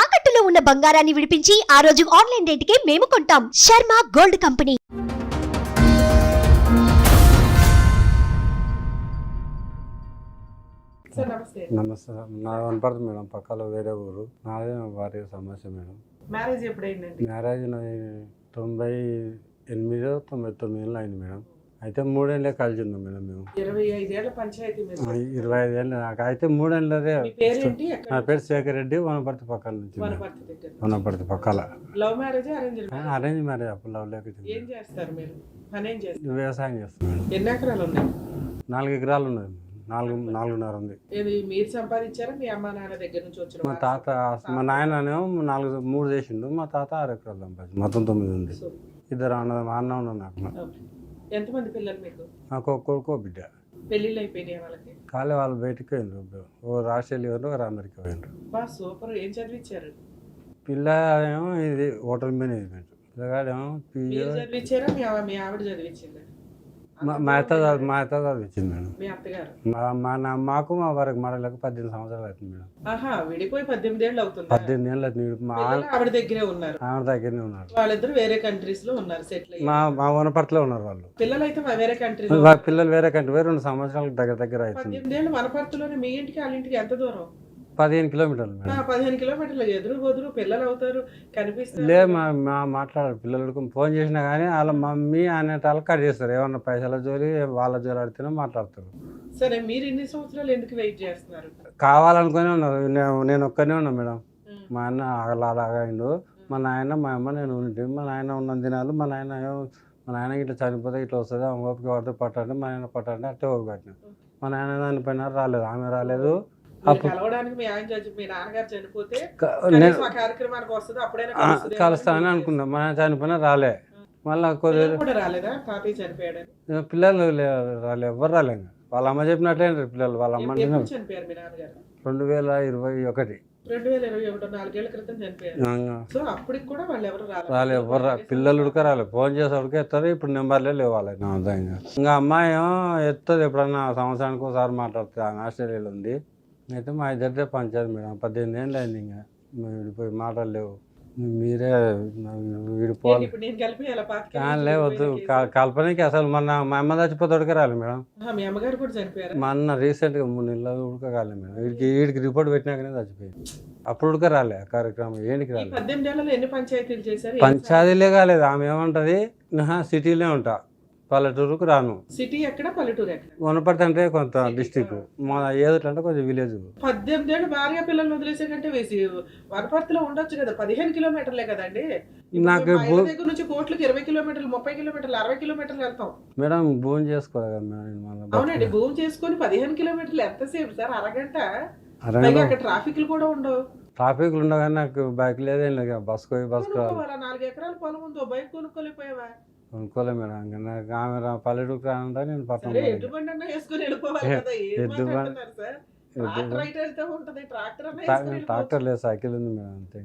తాకట్టులో ఉన్న బంగారాన్ని విడిపించి ఆ రోజు ఆన్లైన్ రేటుకే మేము కొంటాం. Sharma gold company. నమస్తే. నా వనపడుతుంది మేడం, పక్కలో వేరే ఊరు. నాదే భార్య సమస్య మేడం. మ్యారేజ్ ఎప్పుడైందండి? మ్యారేజ్ 98 99 అయింది మేడం. అయితే 3 ఏళ్ళే కలిసి ఉన్నాం మేడం మేము. 25 ఏళ్ల పంచాయతీ మీద. 25 ఏళ్ళు నాకు అయితే 3 ఏళ్ళదే. మీ పేరేంటి? నా పేరు శేఖర్ రెడ్డి, వనపర్తి పక్కల నుంచి. వనపర్తి దగ్గర. వనపర్తి పక్కల. Love marriage arrange? Arrange marriage. అప్పుడు లవ్ లేక ఏం చేస్తారు మీరు? పని ఏం చేస్తారు? వ్యవసాయం చేస్తాం మేడం. ఎన్ని ఎకరాలు ఉన్నాయి? 4 ఎకరాలు ఉన్నది. 4.5 ఉంది. ఏది మీరు సంపాదించారా మీ అమ్మ నాన్న దగ్గర నుంచి వచ్చిన? మా తాత, మా నాయననేమో 3 చేసిండు, మా తాత 6 ఎకరాలు సంపాదించు. మొత్తం 9 ఉంది. ఇద్దరు అన్న ఉన్నారు నాకు. ఎంతమంది పిల్లలు మీకు? నాకు ఒక కొడుకు, ఒక బిడ్డ. పెళ్ళిళ్ళు అయిపోయినాయి వాళ్ళకి? కాలే, వాళ్ళు బయటికి పోయిండ్రు. ఓ ఆస్ట్రేలియా పోయిండ్రు, ఒక అమెరికా పోయిండ్రు. బా సూపర్. ఏం చదివించారు? పిల్ల ఏమో ఇది హోటల్ మేనేజ్మెంట్, పిల్లగాడేమో మీరు చదివించారా మీ ఆవిడ చదివించిందా? మా అత్త చదివించింది మేడం. మీ అత్తగారు? మాకు మా వారికి మరలకు 18 సంవత్సరాలు అవుతుంది మేడం. ఆహా, విడిపోయి 18 ఏళ్ళు అవుతుంది. 18 ఏళ్ళు అవుతుంది. మా ఆవిడ దగ్గరే ఉన్నారు? ఆవిడ దగ్గరనే ఉన్నారు. వాళ్ళిద్దరు వేరే కంట్రీస్ లో ఉన్నారు, సెటిల్ అయ్యి. మా వనపర్తిలో ఉన్నారు వాళ్ళు. పిల్లలు అయితే వేరే కంట్రీ. పిల్లలు వేరే కంట్రీ, 2 సంవత్సరాలకు దగ్గర అవుతుంది. 18 ఏళ్ళు వనపర్తిలోనే. మీ ఇంటికి వాళ్ళ ఇంటికి ఎంత దూరం? 15 కిలోమీటర్లు మేడం. 15 కిలోమీటర్లు. ఎదురు బదురు పిల్లలు అవుతారు, కనిపిస్తారు. లే, మాట్లాడారు పిల్లలకు. ఫోన్ చేసినా కానీ వాళ్ళ మమ్మీ అనేటాళ్ళు కట్ చేస్తారు. ఏమన్నా పైసల జోలి వాళ్ళ జోలి ఆడితేనే మాట్లాడతారు. సరే, మీరు ఇన్ని సంవత్సరాలు ఎందుకు వెయిట్ చేస్తున్నారు? కావాలనుకునే ఉన్నారు. నేను ఒక్కనే ఉన్నా మేడం. మా అన్న అలాగైండు. మా నాయన, మా అమ్మ, నేను ఉంటే. మా నాయన ఉన్న దినాలు మా నాయన ఇట్లా చనిపోతే ఇట్లా వస్తుంది, ఓపిక పడితే పట్టండి, మా నాయన పట్టండి అంటే ఓపిక పట్టిన. మా నాయన దాని పైన రాలేదు, ఆమె రాలేదు. కలవడానికి మీ నాన్నగారు చనిపోతే కార్యక్రమానికి వస్తుంది, అప్పుడైనా కలుస్తానని అనుకున్నా. మా నాయన చనిపోయినా రాలే. మళ్ళీ కూడా రాలేదా? తాతయ్య చనిపోయాడు. పిల్లలు రాలే, ఎవరు రాలే. వాళ్ళ అమ్మ చెప్పినట్లే పిల్లలు. వాళ్ళ అమ్మ చనిపోయారు మీ నాన్నగారు? 2021. 2021, 4 ఏళ్ల క్రితం చనిపోయారు. సో అప్పటికి కూడా వాళ్ళు ఎవరు రాలే, ఎవరు పిల్లలు ఉడక రాలే. ఫోన్ చేసి ఉడికే ఎత్తారు. ఇప్పుడు నెంబర్లే లేవు వాళ్ళకి. ఇంకా అమ్మాయి ఏమో ఎత్తది, ఎప్పుడన్నా సంవత్సరానికి ఒకసారి మాట్లాడుతుంది. ఆమె ఆస్ట్రేలియాలో ఉంది. అయితే మా ఇద్దరిదే పంచాయతీ మేడం. 18 ఏళ్ళు అయింది. ఇంకా విడిపోయి మాటలు లేవు. మీరే విడిపోవాలి. వద్దు, కల్పనకి అసలు మా అమ్మ చచ్చిపోతే రాలి మేడం. మీ అమ్మగారు కూడా చనిపోయారు? మా అన్న రీసెంట్గా 3 నెలలు ఉడకగాలి మేడం. వీడికి రిపోర్ట్ పెట్టినాకనే చచ్చిపోయింది. అప్పుడు ఉడక రాలే కార్యక్రమం. ఏంటికి రాలేదు. 18 ఏళ్లలో ఎన్ని పంచాయతీలు చేశారు? పంచాయతీలే కాలేదు. ఆమె ఏమంటది, సిటీలో ఉంటా, పల్లెటూరుకు రాను. సిటీ ఎక్కడ, పల్లెటూరు ఎక్కడ? వనపర్తి అంటే కొంత డిస్టిక్, మా ఏదో అంటే కొంచెం విలేజ్. 18 ఏళ్ళు భార్య పిల్లలు వదిలేసే కంటే వనపర్తిలో ఉండొచ్చు కదా. 15 కిలోమీటర్లే కదండి. నాకు దగ్గర నుంచి కోట్లకి 20 కిలోమీటర్లు, 30 కిలోమీటర్లు, 60 కిలోమీటర్లు వెళ్తాం మేడం. భూమి చేసుకోవాలి మేడం. అవునండి, భూమి చేసుకుని 15 కిలోమీటర్లు ఎంతసేపు సార్? అరగంట. అక్కడ ట్రాఫిక్లు కూడా ఉండవు. ట్రాఫిక్లు ఉండవు కానీ నాకు బైక్ లేదేం లేదు. బస్కు 4 ఎకరాల పొలం ఉందో బైక్ కొనుక్కోలేకపోయావా? కొనుక్కోలే మేడం. నాకు ఆమె పల్లెటూరుకు రానంటే నేను పక్కన ట్రాక్టర్ లేదు, సైకిల్ ఉంది మేడం. అంతే.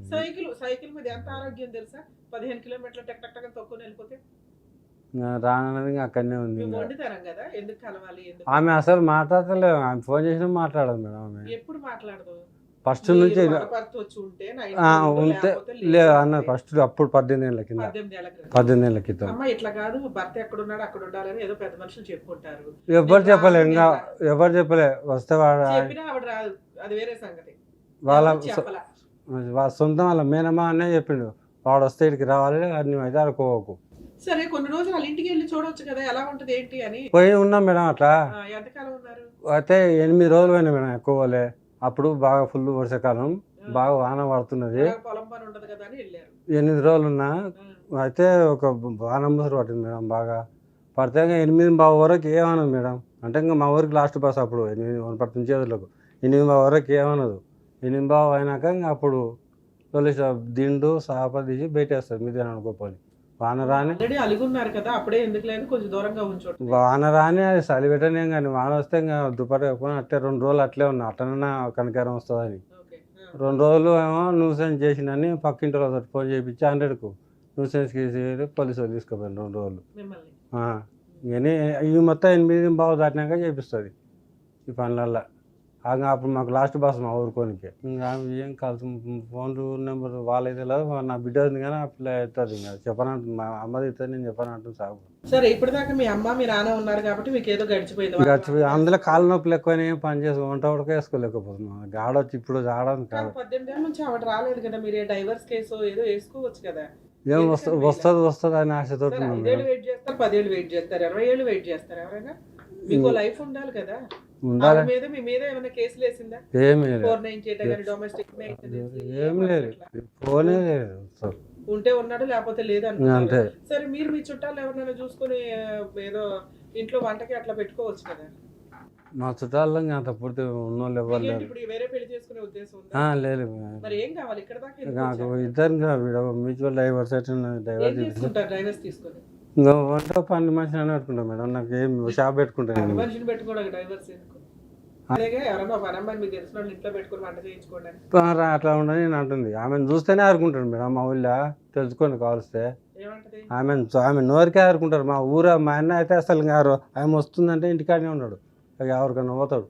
సైకిల్ మీద ఎంత ఆరోగ్యం తెలుసా? 15 కిలోమీటర్లు టక్ టక్ టక్ తొక్కుని వెళ్ళిపోతే రానన్నది అక్కడనే ఉంది. కదా, ఎందుకు కలవాలి? ఆమె అసలు మాట్లాడతలేదు. ఆమె ఫోన్ చేసినా మాట్లాడదు మేడం. ఆమె ఎప్పుడు మాట్లాడదు? ఫస్ట్ నుంచి ఉంటే లేదు అన్నది. ఫస్ట్ అప్పుడు 18 ఏళ్ళ కింద. 18 ఏళ్ళ క్రితం. ఇట్లా కాదు, భర్త ఎక్కడున్నాడు అక్కడ ఉండాలని ఏదో పెద్ద మనుషులు చెప్పుకుంటారు. ఎవరు చెప్పలే, ఇంకా ఎవరు చెప్పలే. వస్తే ఆవిడ రాదు, అది వేరే సంగతి. వాళ్ళ సొంతం వాళ్ళ మేనమా అనే చెప్పిండు, వాడు వస్తే ఇక్కడికి రావాలి, అన్ని అయితే అనుకోకు. సరే, కొన్ని రోజులు వాళ్ళ ఇంటికి వెళ్ళి చూడవచ్చు కదా, ఎలా ఉంటది ఏంటి అని. పోయి ఉన్నాం మేడం. అట్లా ఎంతకాలం ఉన్నారు? అయితే 8 రోజులు పోయినా మేడం. ఎక్కువ అప్పుడు బాగా ఫుల్ వర్షాకాలం, బాగా వాన పడుతున్నది. 8 రోజులు ఉన్నా. అయితే ఒక వాన ముసరు పట్టింది మేడం. బాగా పడితే 8:15 వరకు ఏమన్నది మేడం. అంటే ఇంకా మా ఊరికి లాస్ట్ బస్ అప్పుడు 8 నుంచి ఎదురులకు 8:15 వరకు ఏమన్నదు. 8:15 అయినాక ఇంకా అప్పుడు దిండు సాప తీసి బయటేస్తారు మీద అనుకోపోయి. వాన రాని అలిగున్నారు కదా, అప్పుడే ఎందుకు లేదు, కొంచెం దూరంగా ఉంచు. వాన రాని అది చలి పెట్టనే కానీ వాన వస్తే ఇంకా దుప్పటి వేసుకొని అట్టే 2 రోజులు అట్లే ఉన్నా. అట్లనన్నా కనికరం వస్తుందని 2 రోజులు ఏమో న్యూసెన్స్ చేసినని పక్కింటిలో ఫోన్ చేయించి 100కు న్యూసెన్స్ కేసి పోలీసు వాళ్ళు తీసుకుపోయాను 2 రోజులు. ఇవన్నీ ఇవి మొత్తం 8:15 దాటినాక చేపిస్తుంది ఈ పనులల్లో. అప్పుడు మాకు లాస్ట్ బస్ మా ఊరుకోనికి ఇంకా ఏం కలిసి ఫోన్ నెంబర్ వాళ్ళైతే లేదు నా బిడ్డ ఉంది కానీ ఆ పిల్ల అవుతుంది ఇంకా చెప్పనంటు మా అమ్మది ఇస్తుంది నేను చెప్పనంటు సాగు సరే ఇప్పటిదాకా మీ అమ్మ మీ నాన్న ఉన్నారు కాబట్టి మీకు ఏదో గడిచిపోయింది. గడిచిపోయి అందులో కాళ్ళ నొప్పులు ఎక్కువైనా ఏం పని చేసి వంట ఉడక వేసుకోలేకపోతున్నాం గాడొచ్చి ఇప్పుడు ఆడని కాదు 18 ఏళ్ళ నుంచి ఆవిడ రాలేదు కదా, మీరు డైవర్స్ కేసు ఏదో వేసుకోవచ్చు కదా. ఏం వస్తుంది అని ఆశతోటి సరే, 5 ఏళ్ళు వెయిట్ చేస్తారు, 10 ఏళ్ళు వెయిట్ చేస్తారు, 20 ఏళ్ళు వెయిట్ చేస్తారు. ఎవరైనా మీకు లైఫ్ ఉండాలి కదా. ఉండాలి. ఆవిడ మీద మీ మీద ఏమైనా కేసులు వేసిందా? ఏమీ లేదు 498 కానీ డొమెస్టిక్ ఏం లేదు ఫోనే లేదు ఉంటే ఉన్నాడు లేకపోతే లేదు అంతే. అనుకుంటారు. సరే మీరు మీ చుట్టాలు ఎవరినైనా చూసుకొని ఏదో ఇంట్లో వంటకి అట్లా పెట్టుకోవచ్చు కదా. మా చుట్టాల్లో అంత పూర్తి ఉన్నోళ్ళు ఎవరు మీకేంటి లేరు ఇప్పుడు వేరే పెళ్లి చేసుకునే ఉద్దేశం ఉందా? లేదు మరి ఏం కావాలి ఇక్కడ దాకా ఎందుకు నాకు వచ్చారు? ఇద్దరు మ్యూచువల్ డైవర్స్ అయితే ఏం డైవర్స్ తీసుకుంటారు డైవర్స్ తీసుకొని? ఇంకా వంట పని మనిషి అని పెట్టుకుంటాం మేడం నాకు ఏం షాప్ పెట్టుకుంటాను మనిషిని పెట్టుకోవడానికి డైవర్స్ ఎందుకు? అలాగే ఎవరైనా ఒక అమ్మాయి మీకు తెలిసిన వాళ్ళు ఇంట్లో పెట్టుకొని వంట చేయించుకోవడానికి అట్లా ఉండని నేను అంటుంది ఆమెను చూస్తేనే ఆరుకుంటాడు మేడం మా ఊళ్ళో తెలుసుకోండి కావలిస్తే ఏమంటది? ఆమె నోరికే ఆరుకుంటారు మా మా అన్న అయితే అసలు గారు ఆమె వస్తుందంటే ఇంటికాడనే ఉన్నాడు ఎవరికైనా పోతాడు.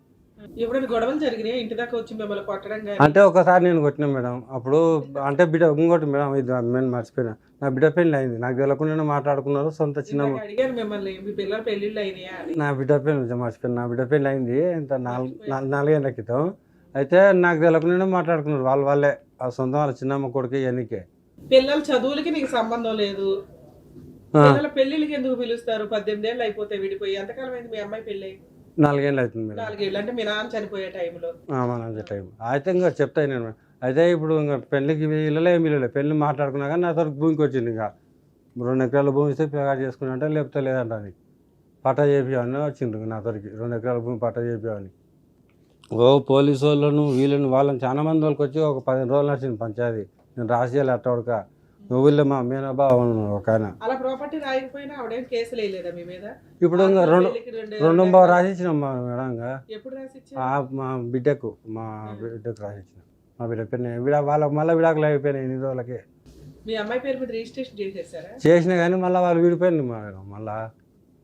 ఎప్పుడైనా గొడవలు జరిగినాయి ఇంటి దాకా వచ్చి మిమ్మల్ని కొట్టడం కానీ? అంటే ఒకసారి నేను కొట్టినా మేడం అప్పుడు అంటే బిడ్డ ఇంకోటి మేడం ఇది నేను మర్చిపోయినా నా బిడ్డ పెళ్ళి అయింది నాకు తెలియకుండా మాట్లాడుకున్నారు సొంత చిన్న ఇందాక అడిగాను మిమ్మల్ని మీ పిల్లల పెళ్లిళ్ళు అయినాయా అని. నా బిడ్డ పెళ్ళి మర్చిపోయినా నా బిడ్డ పెళ్ళి అయింది ఇంత 4 క్రితం అయితే నాకు తెలియకుండా మాట్లాడుకున్నారు వాళ్ళే ఆ సొంతం వాళ్ళ చిన్నమ్మ కొడుకు ఎన్నికే. పిల్లల చదువులకి నీకు సంబంధం లేదు, పిల్లల పెళ్లిళ్ళకి ఎందుకు పిలుస్తారు? 18 ఏళ్ళు అయిపోతే విడిపోయి ఎంతకాలం అయింది మీ అమ్మాయి పెళ్ళి? 4 ఏళ్ళు అవుతుంది మేడం. 4 ఏళ్ళు అంటే మీ నాన్న చనిపోయే టైంలో. మా నాన్న టైం అయితే ఇంకా చెప్తాను నేను అయితే ఇప్పుడు ఇంకా పెళ్ళికి వీళ్ళలే ఏమి వీళ్ళలే పెళ్ళి మాట్లాడుకున్నా కానీ నా తరకు భూమికి వచ్చింది ఇంకా 2 ఎకరాల భూమి ఇస్తే పిల్లగాడు చేసుకున్నా అంటే లేకపోతే లేదంట అని పట్టా చేపియాలని వచ్చింది నా తరకు 2 ఎకరాల భూమి పట్టా చేపియాలని. పోలీసు వాళ్ళను వాళ్ళని చాలా మంది వాళ్ళకి వచ్చి ఒక 15 రోజులు నడిచింది పంచాయతీ నేను రాసి చేయాలి అట్టవడక ఊళ్ళో మా మీనబ్బా ఒక ఆయన అలా ప్రాపర్టీ రాయకపోయినా ఆవిడేం కేసులు వేయలేదా మీ మీద? ఇప్పుడు ఇంకా 2 బావ రాసిచ్చినాం మేడం ఇంకా ఎప్పుడు రాసిచ్చారు? మా బిడ్డకు రాసిచ్చినాం మా బిడ్డ పేరు వాళ్ళకి మళ్ళీ విడాకులు అయిపోయినాయి 8 రోజులకి. మీ అమ్మాయి పేరు మీద రిజిస్ట్రేషన్ చేసేసారా? చేసినా కానీ మళ్ళీ వాళ్ళు విడిపోయింది మేడం మళ్ళీ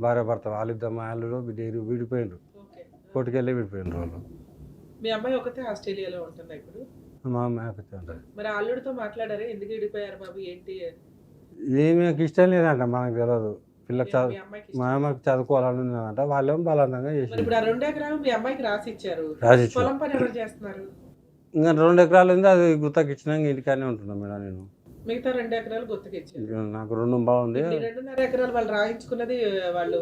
భార్య భర్త వాళ్ళిద్దరు మా అల్లుడు బిడ్డ విడిపోయినారు కోర్టుకెళ్ళి విడిపోయినారు వాళ్ళు. మీ అమ్మాయి ఒకతే ఆస్ట్రేలియాలో ఉంటుందా ఇప్పుడు? మా అమ్మాయి ఒకతే ఉంటుంది. మరి అల్లుడితో మాట్లాడారా ఎందుకు విడిపోయారు బాబు ఏంటి? ఏమేకి ఇష్టం లేదంట మనకు తెలియదు పిల్ల మీ అమ్మాయికి మా అమ్మాయికి చదువుకోవాలని ఉందంట వాళ్ళేమో బలవంతంగా మరి చేసి ఇప్పుడు ఆ 2 ఎకరాలు మీ అమ్మాయికి రాసిచ్చారు, రాసిచ్చారు. పొలం పని ఎవరు చేస్తున్నారు? ఇంకా 2 ఎకరాలు ఉంది అది గుత్తకి ఇచ్చినాక ఇంటికానే ఉంటున్నాను మేడం నేను. మిగతా 2 ఎకరాలు గుత్తకి ఇచ్చారు. నాకు 2 బాగుంది 2.5 ఎకరాలు వాళ్ళు రాయించుకున్నది వాళ్ళు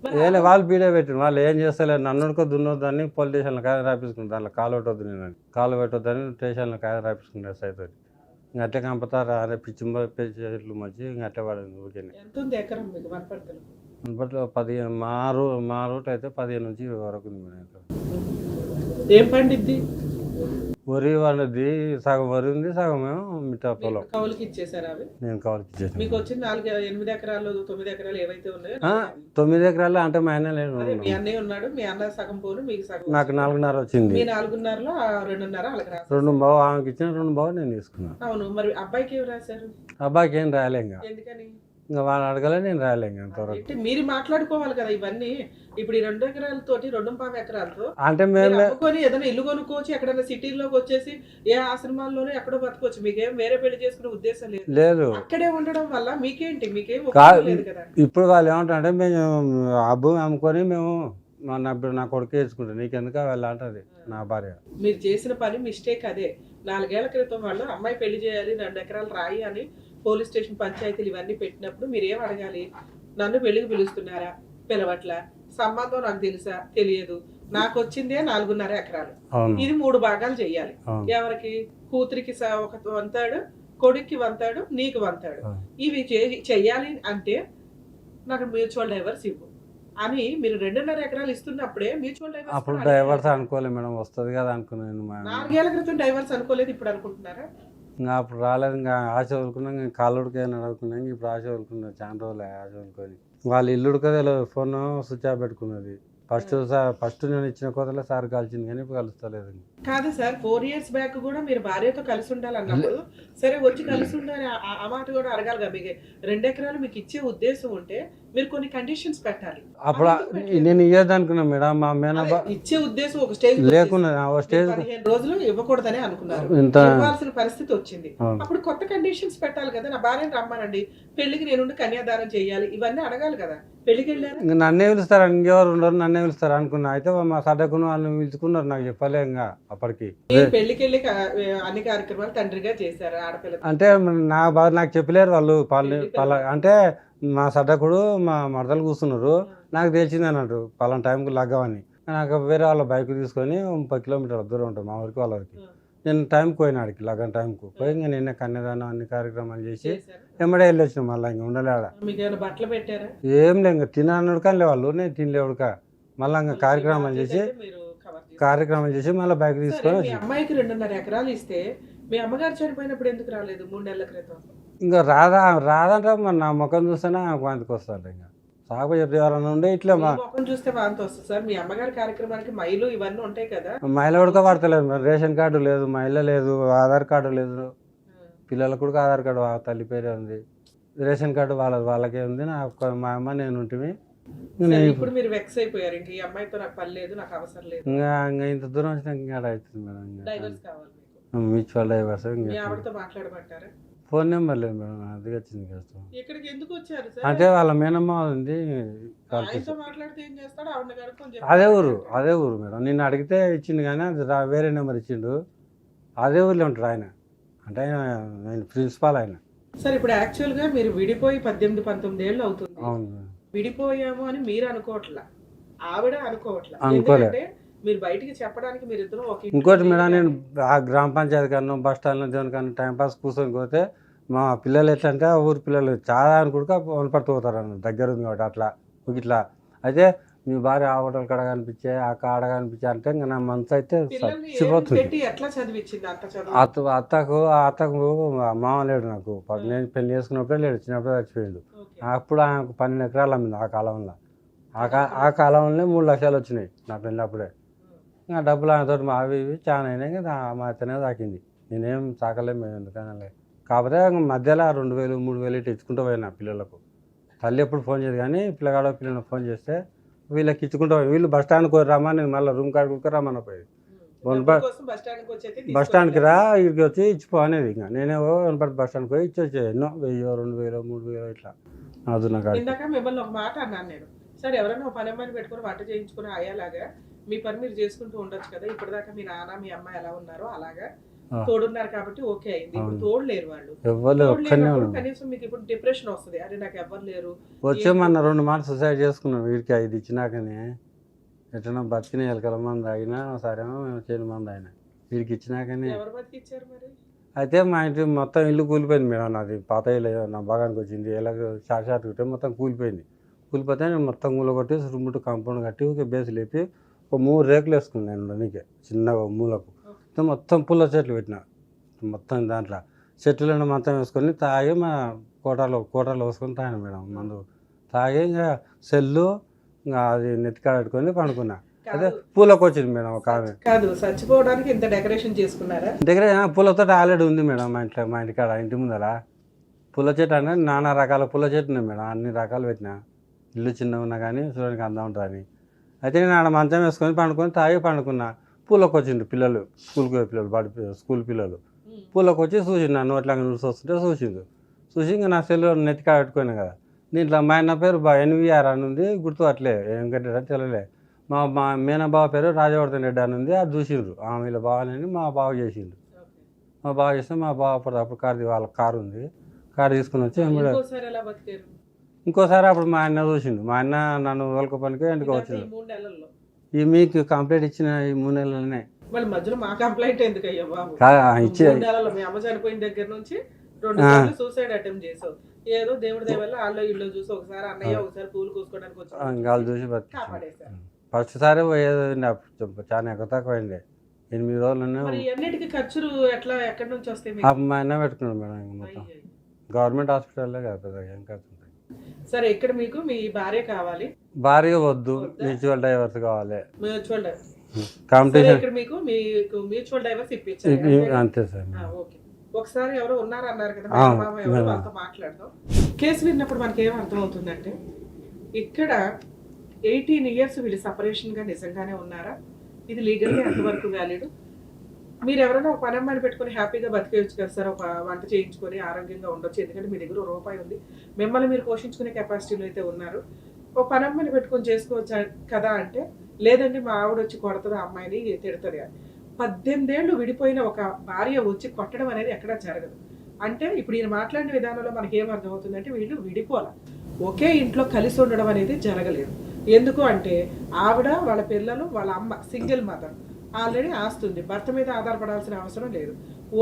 మరి ఏలే వాళ్ళు బీడే పెట్టిన వాళ్ళు ఏం చేస్తలేదు నన్నుకో దున్నొద్దని పోలీస్ స్టేషన్లో కాయ రాపించుకుంటాను దాంట్లో కాలు పెట్టొద్దు నేను కాలు పెట్టొద్దని స్టేషన్లో కాయ రాపించుకుంటాను సైతం ఇంకా అట్లే కంపుతారు అదే పిచ్చి మంచి ఇంకా అట్లే పడింది ఊరికే. ఎంత ఉంది ఎకరం మీకు వనపర్తిలో? బట్ 15 మా రూట్ అయితే 15 నుంచి 20 వరకు ఉంది మేడం. ఏం పండిద్ది? వరి వండుద్ది సగం వరి ఉంది సగం ఏమో మిగతా పొలం కౌలుకి ఇచ్చేసారా అవి? నేను కవర్కి ఇచ్చేసాను. మీకు వచ్చిన 8 ఎకరాలు 9 ఎకరాలు ఏవైతే ఉన్నాయో 9 ఎకరాలు అంటే మా ఆయన లేడు అదే మీ అన్నయ్య ఉన్నాడు, మీ అన్న సగం పోను మీకు సగం. నాకు 4.5 వచ్చింది. మీ 4.5లో 2.5 వాళ్ళకి రాశారు. 2 బావు ఆమెకి ఇచ్చిన 2 బావు నేను తీసుకున్నాను. అవును మరి అబ్బాయికి ఏమి రాశారు? అబ్బాయికి ఏం రాయలే ఇంకా ఎందుకని? ఇంకా వాళ్ళు అడగలే నేను రాయలే ఇంకా అంతవరకు. అంటే మీరు మాట్లాడుకోవాలి కదా ఇవన్నీ. ఇప్పుడు ఈ 2 ఎకరాలతోటి 2.5 ఎకరాలతో అంటే మీరు మేము అమ్ముకొని ఏదైనా ఇల్లు కొనుక్కోవచ్చు, ఎక్కడైనా సిటీలోకి వచ్చేసి ఏ ఆశ్రమాల్లోనే ఎక్కడో బతకొచ్చు. మీకేం వేరే పెళ్లి చేసుకునే ఉద్దేశం లేదు. లేదు అక్కడే ఉండడం వల్ల మీకేంటి? మీకేం కాదు. ఉపయోగం లేదు కదా. ఇప్పుడు వాళ్ళు ఏమంటారంటే మేము ఆ భూమి అమ్ముకొని మేము నా కొడుకు వేసుకుంటాం నీకెందుకు వెళ్ళా అంటది నా భార్య. మీరు చేసిన పని మిస్టేక్ అదే. 4 ఏళ్ల క్రితం వాళ్ళు అమ్మాయి పెళ్లి చేయాలి 2 ఎకరాలు రాయి అని పోలీస్ స్టేషన్ పంచాయతీలు ఇవన్నీ పెట్టినప్పుడు మీరు ఏం అడగాలి? నన్ను పెళ్లికి పిలుస్తున్నారా? పిలవట్లా. సంబంధం నాకు తెలుసా? తెలియదు. నాకు వచ్చిందే 4.5 ఎకరాలు. ఇది 3 భాగాలు చెయ్యాలి. ఎవరికి? కూతురికి ఒక వంతాడు, కొడుక్కి వంతాడు, నీకు వంతాడు. ఇవి చెయ్యాలి అంటే నాకు మ్యూచువల్ డైవర్స్ ఇవ్వు అని మీరు 2.5 ఎకరాలు ఇస్తున్నప్పుడే మ్యూచువల్ డైవర్స్. అప్పుడు డైవర్స్ అనుకోలే మేడం వస్తుంది కదా అనుకున్నాను. 4 ఏళ్ల క్రితం డైవర్స్ అనుకోలేదు, ఇప్పుడు అనుకుంటున్నారా? ఇంకా అప్పుడు రాలేదు ఇంకా ఆశ వదులుకున్నాం ఇంకా కాళ్ళుడికి అని అడుగుకున్నాం ఇప్పుడు ఆశ వదులుకున్నాం చాలా రోజులు ఆశ వదులుకొని వాళ్ళు ఇల్లుడు కదా ఫోన్ స్విచ్ ఆఫ్ పెట్టుకున్నది. ఫస్ట్ నేను ఇచ్చిన కోతలే సార్ కాల్చింది కానీ ఇప్పుడు కలుస్తలేదు. కాదు సార్ 4 years బ్యాక్ కూడా మీరు భార్యతో కలిసి ఉండాలన్నప్పుడు సరే వచ్చి కలిసి ఉండాలి ఆ మాట కూడా అడగాలి కదా. మీకు 2 ఎకరాలు మీకు ఇచ్చే ఉద్దేశం ఉంటే మీరు కొన్ని కండిషన్స్ పెట్టాలి. అప్పుడు నేను ఇయ్యద్దు అనుకున్నాను మేడం. మా మేనబ్బా ఇచ్చే ఉద్దేశం ఒక స్టేజ్ లేకున్నా ఆ స్టేజ్ 15 రోజులు ఇవ్వకూడదని అనుకున్నారు, ఇంత ఇవ్వాల్సిన పరిస్థితి వచ్చింది. అప్పుడు కొత్త కండిషన్స్ పెట్టాలి కదా. నా భార్యను రమ్మానండి, పెళ్లికి నేను కన్యాదానం చేయాలి, ఇవన్నీ అడగాలి కదా. పెళ్లికి వెళ్ళారు, ఇంకా నన్నే పిలుస్తారు, ఇంకెవరు ఉండరు, నన్నే పిలుస్తారు అనుకున్నా. అయితే మా సడ్డకును వాళ్ళని పిలుచుకున్నారు, నాకు చెప్పలే ఇంకా అప్పటికి. పెళ్లికి వెళ్ళి అన్ని కార్యక్రమాలు తండ్రిగా చేశారు ఆడపిల్ల. అంటే నాకు చెప్పలేరు వాళ్ళు అంటే మా సడ్డకుడు మా మడతలు కూర్చున్నారు, నాకు తెలిసింది అన్నట్టు పలానా టైంకి లగ్గమని. నాకు వేరే వాళ్ళ బైక్ తీసుకొని 30 కిలోమీటర్ల దూరం ఉంటుంది మా ఊరికి వాళ్ళ వరకు. నేను టైంకి పోయినా ఆడికి, లగ్గం టైంకు పోయి ఇంకా నిన్న కన్యాదానం అన్ని కార్యక్రమాలు చేసి ఎమ్మడే వెళ్ళి వచ్చిన. మళ్ళీ ఇంకా ఉండలేడ మీకు ఏమైనా బట్టలు పెట్టారా? ఏం లేదు, ఇంకా తినడు కానీ వాళ్ళు, నేను తినలేవుడుక. మళ్ళీ ఇంకా కార్యక్రమాలు చేసి మళ్ళీ బైక్ తీసుకొని మీ అమ్మాయికి 2.5 ఎకరాలు ఇస్తే మీ అమ్మగారు చనిపోయినప్పుడు ఎందుకు రాలేదు 3 నెలల క్రితం? ఇంకా రాదంటే మరి నా ముఖం చూస్తేనే వాంతికి వస్తాడు. ఇంకా సాగు చెప్పి ఎవరన్నా ఉండే ఇట్లా మా ముఖం చూస్తే వాంతి వస్తుంది సార్. మీ అమ్మగారి కార్యక్రమానికి మైలు ఇవన్నీ ఉంటాయి కదా. మహిళ ఉడకబడతలేదు మరి, రేషన్ కార్డు లేదు, మహిళ లేదు, ఆధార్ కార్డు లేదు, పిల్లలకు కూడా ఆధార్ కార్డు తల్లి పేరే ఉంది, రేషన్ కార్డు వాళ్ళకే ఉంది. మా అమ్మ నేను ఉంటుంది. ఇప్పుడు మీరు వెక్స్ అయిపోయారు, ఇంక ఈ అమ్మాయితో నాకు పని లేదు, నాకు అవసరం లేదు, ఇంకా ఇంత దూరం వచ్చినాక ఇంకా అవుతుంది మేడం. డైవర్స్ కావాలి మ్యూచువల్ డైవర్స్. మీ ఆవిడతో మాట్లాడమంటారా? ఫోన్ నెంబర్ లేదు మేడం, అది వచ్చింది కష్టం. ఇక్కడికి ఎందుకు వచ్చారు సార్? అంటే వాళ్ళ మేనమ్మ ఉంది, ఆయనతో మాట్లాడితే ఏం చేస్తాడు? ఆవిడ కనుక్కొని అదే ఊరు మేడం. నిన్ను అడిగితే ఇచ్చిండు కానీ అది వేరే నెంబర్ ఇచ్చిండు. అదే ఊర్లో ఉంటాడు ఆయన, అంటే ఆయన ప్రిన్సిపాల్ ఆయన. సార్ ఇప్పుడు యాక్చువల్ గా మీరు విడిపోయి 18-19 ఏళ్ళు అవుతుంది. అవును, విడిపోయాము అని మీరు అనుకోవట్లా, ఆవిడ అనుకోవట్లా. అనుకోలే. మీరు బయటికి చెప్పడానికి మీరు ఇద్దరు ఒక ఇంకోటి మేడం, నేను ఆ గ్రామ పంచాయతీ కన్నా బస్ స్టాండ్లో దేవుని కన్నా టైంపాస్ కూర్చొని పోతే మా పిల్లలు ఎట్లా అంటే ఆ ఊరు పిల్లలు చాలా అనుకుంటా వనపడుతూ పోతారు అన్న, దగ్గర ఉంది కాబట్టి అట్లా ఇట్లా. అయితే మీ భార్య ఆ హోటల్ కాడ కనిపించే, ఆ కాడ కనిపించే అంటే ఇంకా నా మనసు అయితే చచ్చిపోతుంది. ఎట్లా చదివించింది అంత చదువు? అత్తకు మామ లేడు నాకు, నేను పెళ్లి చేసుకున్నప్పుడే లేడు, చిన్నప్పుడే చచ్చిపోయాడు. అప్పుడు ఆయనకు 12 ఎకరాలు అమ్మింది ఆ కాలంలో. ఆ కాలంలోనే 3 లక్షలు వచ్చినాయి నా పెళ్ళినప్పుడే. ఇంకా డబ్బులు ఆయనతో అవి ఇవి చాలా అయినాయి కదా, మా అత్తనే తాకింది. నేనేం తాకలేము మేము ఎందుకనలే. కాకపోతే మధ్యలో 2000, 3000 ఇటు ఇచ్చుకుంటూ పోయినా పిల్లలకు. తల్లి ఎప్పుడు ఫోన్ చేయదు కానీ పిల్లగాడో పిల్లలకు ఫోన్ చేస్తే వీళ్ళకి ఇచ్చుకుంటూ పోయి, వీళ్ళు బస్ స్టాండ్కి రమ్మా, నేను మళ్ళీ రూమ్ కాడికి రమ్మని పోయేది. బస్ స్టాండ్కి రా, ఇక్కడికి వచ్చి ఇచ్చిపో అనేది. ఇంకా నేనేవో వనపర్తి బస్ స్టాండ్కి పోయి ఇచ్చి వచ్చేది. ఎన్నో 1000, 2000, 3000 ఇట్లా. ఇందాక మిమ్మల్ని ఒక మాట అన్నాను నేను, సార్ ఎవరైనా ఒక పని అమ్మాయిని పెట్టుకుని వంట చేయించుకుని అయ్యేలాగా మీ పని మీరు చేసుకుంటూ ఉండొచ్చు కదా. ఇప్పటిదాకా మీ నాన్న మీ అమ్మ ఎలా ఉన్నారో అలాగా తోడున్నారు కాబట్టి ఓకే అయింది. ఇప్పుడు తోడులేరు వాళ్ళు, కనీసం మీకు ఇప్పుడు డిప్రెషన్ వస్తుంది, అరే నాకు ఎవరు లేరు. వచ్చే మన 2 మార్లు సూసైడ్ చేసుకున్నాం వీడికి 5 ఇచ్చినాకనే. ఎట్లా బతికిన ఎలకల మంది అయినా సరేమో చేను మంది అయినా వీడికి ఇచ్చినాకనే. ఎవరు బతికిచ్చారు మరి? అయితే మా ఇంటి మొత్తం ఇల్లు కూలిపోయింది మేడం. నాది పాత ఇల్లు నా భాగానికి వచ్చింది, ఎలా షార్ట్ మొత్తం కూలిపోయింది. కూలిపోతే నేను మొత్తం కూల కొట్టి రుమ్ముట్టు కాంపౌండ్ కట్టి ఒక బేస్ లేపి ఒక 3 రేకులు వేసుకున్నాను నేను నీకే చిన్నగా మూలకు. మొత్తం పుల్ల చెట్లు పెట్టిన మొత్తం దాంట్లో చెట్లు మొత్తం వేసుకొని తాగి మా కోటలో వేసుకొని తాగాను మేడం మందు. తాగి ఇంకా సెల్లు ఇంకా అది నెత్తికాడ పెట్టుకొని పండుకున్నా. అదే పూలకు వచ్చింది మేడం ఒక ఆమె. కాదు చచ్చిపోవడానికి ఇంత డెకరేషన్ చేసుకున్నారా? పూలతో ఆల్రెడీ ఉంది మేడం మా ఇంటికాడ, ఇంటి ముందర పూల చెట్టు అంటే నానా రకాల పూల చెట్టు ఉన్నాయి మేడం. అన్ని రకాలు పెట్టినా, ఇల్లు చిన్నగా ఉన్నా కానీ చూడడానికి అందం ఉంటుందని. అయితే నేను ఆడ మంచం వేసుకొని పండుకొని తాగి పండుకున్నా. పూలకు వచ్చిండు పిల్లలు, స్కూల్కి పోయే పిల్లలు, స్కూల్ పిల్లలు పూలకు వచ్చి చూసిండు. నన్ను అట్లా చూసి వస్తుంటే చూసి ఇంకా నా సెల్ నెత్తికాడ పెట్టుకున్నాను కదా. దీంట్లో మా ఆయన పేరు NVR అని ఉంది, గుర్తు అట్లే వెంకటరెడ్డి అని తెలియలే. మా మేనబావ పేరు రాజవర్ధన్ రెడ్డి అని ఉంది, అది చూసిండ్రు. వీళ్ళ బావని మా బావ చేసిండు. మా బావ చేస్తే మా బావ అప్పుడు వాళ్ళ కారు ఉంది, కారు తీసుకుని వచ్చి ఇంకోసారి అప్పుడు మా ఆయన చూసిండు. మా ఆయన నన్ను వాళ్ళ పనికి ఇంటికి వచ్చిండు. ఈ మీకు కంప్లైంట్ ఇచ్చిన ఈ 3 నెలలనే. మధ్యలో మా కంప్లైంట్ ఎందుకు అయ్యా బాబు? మీ అమ్మ చనిపోయిన దగ్గర నుంచి 2 సార్లు సూసైడ్ అటెంప్ట్ చేసావు. ఏదో దేవుడి దయ వల్ల వాళ్ళు ఇల్లు చూసి ఒకసారి అన్నయ్య ఒకసారి పూలు కోసుకోవడానికి వచ్చి చూసి కాపాడేశారు. ఫస్ట్ సారి చాలా ఎక్కువ తక్కువైంది. 8 రోజులు. అన్నిటికీ ఖర్చులు ఎట్లా ఎక్కడి నుంచి వస్తాయి? మా ఆయన పెట్టుకున్నాడు మేడం. మొత్తం గవర్నమెంట్ హాస్పిటల్లో కదా పెద్దగా ఏం ఖర్చు ఉంటాయి. సరే ఇక్కడ మీకు మీ భార్య కావాలి? భార్య వద్దు, మ్యూచువల్ డైవర్స్ కావాలి. మ్యూచువల్ కాంపిటీషన్ ఇక్కడ మీకు మ్యూచువల్ డైవర్స్ ఇప్పించారు అంతే సార్. ఓకే. ఒకసారి ఎవరో ఉన్నారన్నారు కదా, వాళ్ళతో మాట్లాడదాం. కేసు విన్నప్పుడు మనకి ఏం అర్థం అవుతుందంటే ఇక్కడ 18 ఇయర్స్ వీళ్ళు సపరేషన్గా నిజంగానే ఉన్నారా? ఇది లీగల్గా ఎంతవరకు వ్యాలిడ్? మీరు ఎవరైనా ఒక పని అమ్మాయిని పెట్టుకొని హ్యాపీగా బతికేయచ్చు కదా సార్, ఒక వంట చేయించుకొని ఆరోగ్యంగా ఉండొచ్చు, ఎందుకంటే మీ దగ్గర రూపాయి ఉంది, మిమ్మల్ని మీరు పోషించుకునే కెపాసిటీలో అయితే ఉన్నారు. ఒక పని అమ్మాయిని పెట్టుకొని చేసుకోవచ్చు కదా అంటే, లేదండి మా ఆవిడ వచ్చి కొడుతుంది, ఆ అమ్మాయిని తిడుతుంది అని. 18 ఏళ్ళు విడిపోయిన ఒక భార్య వచ్చి కొట్టడం అనేది ఎక్కడా జరగదు. అంటే ఇప్పుడు ఈయన మాట్లాడిన విధానంలో మనకి ఏం అర్థమవుతుందంటే వీళ్ళు విడిపోల, ఒకే ఇంట్లో కలిసి ఉండడం అనేది జరగలేదు. ఎందుకు అంటే ఆవిడ, వాళ్ళ పిల్లలు, వాళ్ళ అమ్మ సింగిల్ మదర్, ఆల్రెడీ ఆస్తుంది, భర్త మీద ఆధారపడాల్సిన అవసరం లేదు.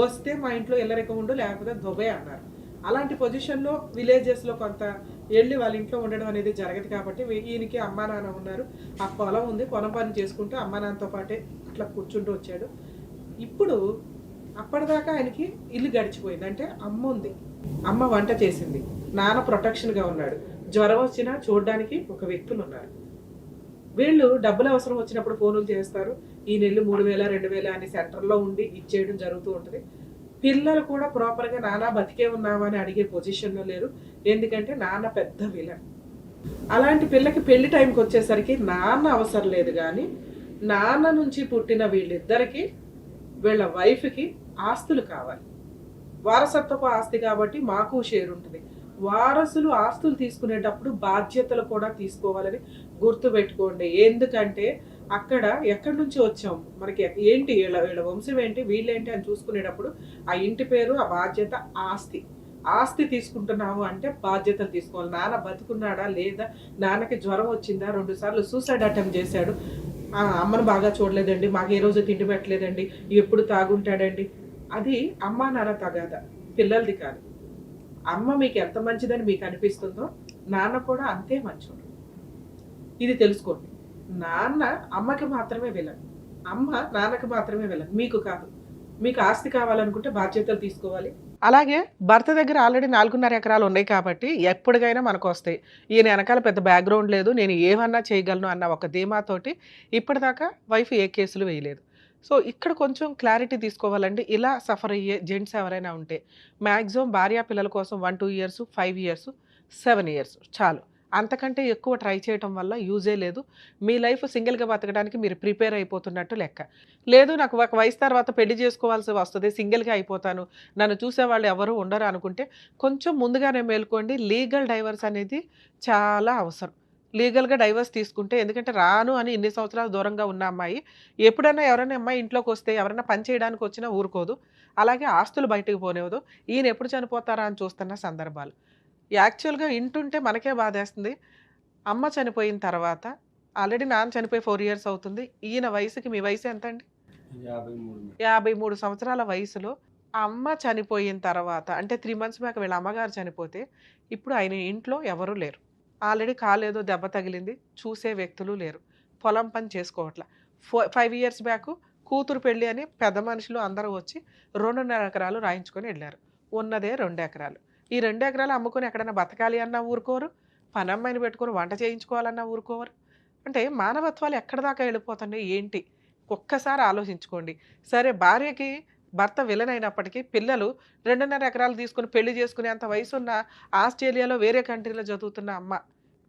వస్తే మా ఇంట్లో ఎల్లరికం ఉండు, లేకపోతే దుబాయ్ అన్నారు. అలాంటి పొజిషన్లో విలేజెస్లో కొంత వెళ్ళి వాళ్ళ ఇంట్లో ఉండడం అనేది జరగదు. కాబట్టి ఈయనకి అమ్మా నాన్న ఉన్నారు, ఆ పొలం ఉంది, పొలం పని చేసుకుంటూ అమ్మా నాన్నతో పాటే అట్లా కూర్చుంటూ వచ్చాడు. ఇప్పుడు అప్పటిదాకా ఆయనకి ఇల్లు గడిచిపోయింది. అంటే అమ్మ ఉంది, అమ్మ వంట చేసింది, నాన్న ప్రొటెక్షన్గా ఉన్నాడు, జ్వరం వచ్చినా చూడడానికి ఒక వ్యక్తులు ఉన్నారు. వీళ్ళు డబ్బులు అవసరం వచ్చినప్పుడు ఫోనులు చేస్తారు, ఈ నెల్లు 3,000 2,000 అని సెంటర్లో ఉండి ఇచ్చేయడం జరుగుతూ ఉంటుంది. పిల్లలు కూడా ప్రాపర్గా నాన్న బతికే ఉన్నావా అని అడిగే పొజిషన్లో లేరు, ఎందుకంటే నాన్న పెద్ద విలన్. అలాంటి పిల్లకి పెళ్లి టైంకి వచ్చేసరికి నాన్న అవసరం లేదు, కానీ నాన్న నుంచి పుట్టిన వీళ్ళిద్దరికి, వీళ్ళ వైఫ్కి ఆస్తులు కావాలి. వారసత్వపు ఆస్తి కాబట్టి మాకు షేర్ ఉంటుంది. వారసులు ఆస్తులు తీసుకునేటప్పుడు బాధ్యతలు కూడా తీసుకోవాలని గుర్తుపెట్టుకోండి. ఎందుకంటే అక్కడ ఎక్కడి నుంచి వచ్చాం, మనకి ఏంటి, వీళ్ళ వంశం ఏంటి, వీళ్ళేంటి అని చూసుకునేటప్పుడు ఆ ఇంటి పేరు, ఆ బాధ్యత, ఆస్తి తీసుకుంటున్నాము అంటే బాధ్యతలు తీసుకోవాలి. నాన్న బతుకున్నాడా లేదా, నాన్నకి జ్వరం వచ్చిందా, 2 సార్లు సూసైడ్ అటెంప్ట్ చేశాడు, అమ్మను బాగా చూడలేదండి, మాకు ఏ రోజు తిండి పెట్టలేదండి, ఎప్పుడు తాగుంటాడండి, అది అమ్మా నాన్న తగాదా, పిల్లలది కాదు. అమ్మ మీకు ఎంత మంచిదని మీకు అనిపిస్తుందో నాన్న కూడా అంతే మంచోడు. ఇది తెలుసుకోండి. నాన్న అమ్మకి మాత్రమే విలన్, అమ్మ నాన్నకి మాత్రమే విలన్, మీకు కాదు. మీకు ఆస్తి కావాలనుకుంటే బాధ్యతలు తీసుకోవాలి. అలాగే భర్త దగ్గర ఆల్రెడీ 4.5 ఎకరాలు ఉన్నాయి కాబట్టి ఎప్పటికైనా మనకు వస్తాయి. ఈయన వెనకాల పెద్ద బ్యాక్గ్రౌండ్ లేదు, నేను ఏమన్నా చేయగలను అన్న ఒక ధీమాతోటి ఇప్పటిదాకా వైఫ్ ఏ కేసులు వేయలేదు. సో ఇక్కడ కొంచెం క్లారిటీ తీసుకోవాలండి. ఇలా సఫర్ అయ్యే జెంట్స్ ఎవరైనా ఉంటే మ్యాక్సిమం భార్యా పిల్లల కోసం 1-2 ఇయర్స్, 5 ఇయర్స్, 7 ఇయర్స్ చాలు. అంతకంటే ఎక్కువ ట్రై చేయటం వల్ల యూజే లేదు. మీ లైఫ్ సింగిల్గా బతకడానికి మీరు ప్రిపేర్ అయిపోతున్నట్టు లెక్క. లేదు నాకు ఒక వయసు తర్వాత పెళ్లి చేసుకోవాల్సి వస్తుంది, సింగిల్గా అయిపోతాను, నన్ను చూసేవాళ్ళు ఎవరు ఉండరు అనుకుంటే కొంచెం ముందుగానే మేల్కోండి. లీగల్ డైవర్స్ అనేది చాలా అవసరం. లీగల్గా డైవర్స్ తీసుకుంటే, ఎందుకంటే రాను అని ఇన్ని సంవత్సరాలు దూరంగా ఉన్న అమ్మాయి ఎప్పుడైనా ఎవరైనా అమ్మాయి ఇంట్లోకి వస్తే ఎవరైనా పని చేయడానికి వచ్చినా ఊరుకోదు, అలాగే ఆస్తులు బయటకు పోనేవదు. ఈయన ఎప్పుడు చనిపోతారా అని చూస్తున్న సందర్భాలు. యాక్చువల్గా ఇంటుంటే మనకే బాధేస్తుంది. అమ్మ చనిపోయిన తర్వాత ఆల్రెడీ నాన్న చనిపోయి 4 ఇయర్స్ అవుతుంది. ఈయన వయసుకి, మీ వయసు ఎంత అండి? 53 సంవత్సరాల వయసులో అమ్మ చనిపోయిన తర్వాత, అంటే 3 మంత్స్ బ్యాక్ వీళ్ళ అమ్మగారు చనిపోతే ఇప్పుడు ఆయన ఇంట్లో ఎవరూ లేరు. ఆల్రెడీ కాలేదో దెబ్బ తగిలింది, చూసే వ్యక్తులు లేరు, పొలం పని చేసుకోవట్లా. 5 ఇయర్స్ బ్యాక్ కూతురు పెళ్ళి అని పెద్ద మనుషులు అందరూ వచ్చి 2.5 ఎకరాలు రాయించుకొని వెళ్ళారు. ఉన్నదే 2 ఎకరాలు. ఈ 2 ఎకరాలు అమ్ముకొని ఎక్కడైనా బతకాలి అన్నా ఊరుకోరు, పనమ్మాయిని పెట్టుకొని వంట చేయించుకోవాలన్నా ఊరుకోరు. అంటే మానవత్వాలు ఎక్కడ దాకా వెళ్ళిపోతున్నాయి ఏంటి, ఒక్కసారి ఆలోచించుకోండి. సరే భార్యకి భర్త విలన్ అయినప్పటికీ పిల్లలు 2.5 ఎకరాలు తీసుకుని పెళ్లి చేసుకునే అంత వయసున్న ఆస్ట్రేలియాలో వేరే కంట్రీలో చదువుతున్న